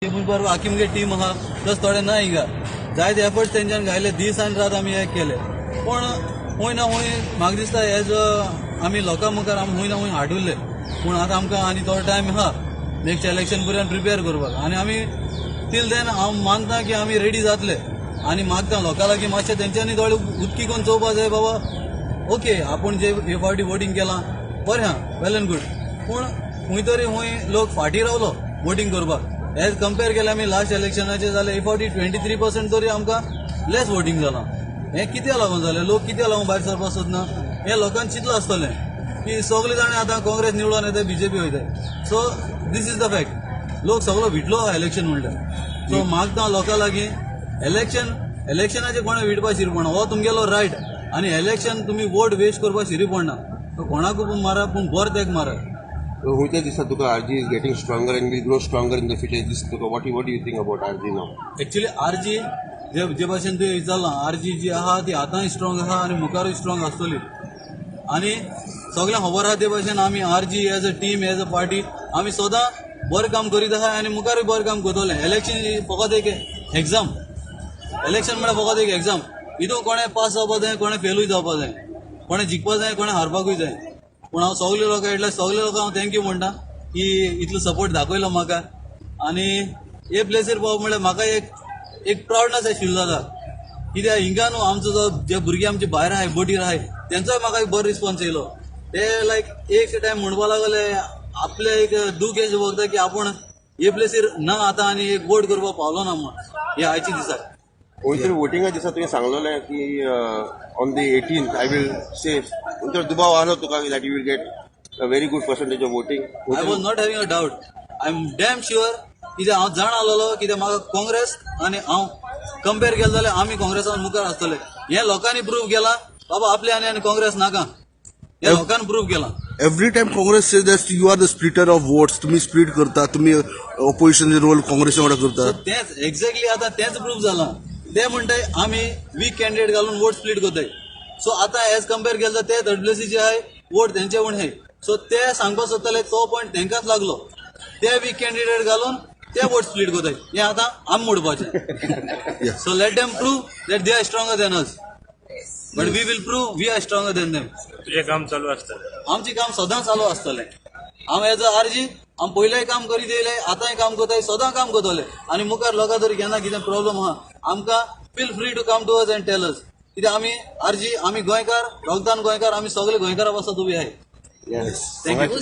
बरोबर आखी मुगे टीम आहा प्लस थोडे ना हिंगा जायते एफर्ट्स तेंच्यान घायले दीस आनी रात आमी हे केले पण हूंय ना हूंय म्हाका दिसता एज आमी लोकां मुखार आमी हूंय ना हूंय हाडुल्ले पूण आतां आमकां आनी थोडो टायम आहा नेक्स्ट इलेक्शन पर्यंत प्रिपेर करपाक आनी आमी टील देन हांव मानता की आमी रेडी जातले आनी मागता लोकां लागीं मातशें तेंच्यांनी थोडे उदकी करून चोवपा जाय बाबा ओके आपूण जे हे फावटी वोटींग केलां बरें हा वेल एंड गूड पूण हूंय तरी हूंय लोक फाटीं रावलो वोटींग करपाक एज कंपेर केले आमी लास्ट इलेक्शनाचे जाल्यार हे फावटी 23% तरी आमकां लेस वोटींग जालां हे कित्याक लागून जालें लोक कित्याक लागून भायर सरपाक सोदना हे लोकांक चिंतलें आसतलें की सगळे जाण आतां काँग्रेस निवडून येता बीजेपी वयताय so this is the fact लोक सगळो विटलो इलेक्शन म्हणल्यार सो मागता लोकां लागीं इलेक्शनाचे कोणें विटपा शिरी पडना हो तुमगेलो रायट आनी इलेक्शन तुमी वोट वेस्ट करपा शिरी पडना कोणाकूय मारा पूण बरें तेक मारा Whoever this Tuka RG is getting stronger and will grow stronger in the future. This Tuka, what do you think about RG now? Actually, RG जे भाशेन तुवें विचारलां RG जी आहा ती आतांय स्ट्रॉंग आहा आनी मुखारूय स्ट्रॉंग आसतली आनी सगळ्यांक खबर आहा ते भाशेन आमी RG as a team as a party आमी सदां बरें काम करीत आहा आनी मुखारूय बरें काम करतले इलेक्शन फकत एक एग्जाम इलेक्शन म्हळ्यार फकत एक एग्जाम हितून कोणें पास जावपा जाय कोणें फेलूय जावपा जाय कोणें जिखपा जाय कोणें हारपाकूय जाय पूण हांव सगळे लोकां इतले सगळे लोकांक हांव थँक्यू म्हणटा की इतलो सपोर्ट दाखयलो म्हाका आनी हे प्लेसीर पावप म्हळ्यार म्हाका एक प्राउडनेस आशिल्लो जाता कित्याक हिंगा न्हू आमचो जो जे भुरगे आमचे भायर आहाय बोटीर आहाय तेंचोय म्हाका एक बरो रिस्पॉन्स येयलो ते लायक एक टायम म्हणपा लागले आपले एक दूख हें बघता की आपूण हे प्लेसीर ना आतां आनी एक वोट करपाक पावलो ना म्हण हे आयच्या दिसाक वयतर वोटिंगा दिसा तुवें सांगलोलें की on the 18th I will say वयतर दुबाव आसलो तुका that you will get a very good percentage of voting I was not having a doubt I am damn sure कित्याक हांव जाण आसलोलो कित्याक म्हाका काँग्रेस आनी हांव कंपेर केलें जाल्यार आमी काँग्रेसान मुखार आसतले हे लोकांनी प्रूव्ह केलां बाबा आपले आनी काँग्रेस नाका हे लोकांनी प्रूव्ह केलां Every time Congress says that you are the splitter of votes, तुम्ही split करता, तुम्ही opposition रोल काँग्रेस वांगडा करता. तेच एक्झॅक्टली आता तेच प्रूव्ह जालां ते म्हणटाय आमी वीक कॅन्डिडेट घालून वोट स्प्लिट करताय सो आता एज कंपेर केलं ते थर्ड प्लेसीचे आहे वोट तेंचे उण हे सो ते सांगपाक सोदताले तो पॉयंट तेंकाच लागलो ते वीक कॅन्डिडेट घालून ते वोट स्प्लिट करताय हे आता आमी म्हणपाचें so let them prove that they are stronger than us but we will prove we are stronger than them तुझे काम चालू असतं आमचे काम सदां चालू आसतलें हांव एज अ आरजी हांव पयलेंय काम करीत येयलें आतांय काम करताय सदां काम करतलें आनी मुखार लोकां तरी केन्ना कितें प्रॉब्लम आहा आमकां feel free to come to us and tell us कित्याक आमी आरजी आमी गोंयकार रोगदान गोंयकार आमी सगळे गोंयकारा पासत उबी आहाय Yes. थँक्यू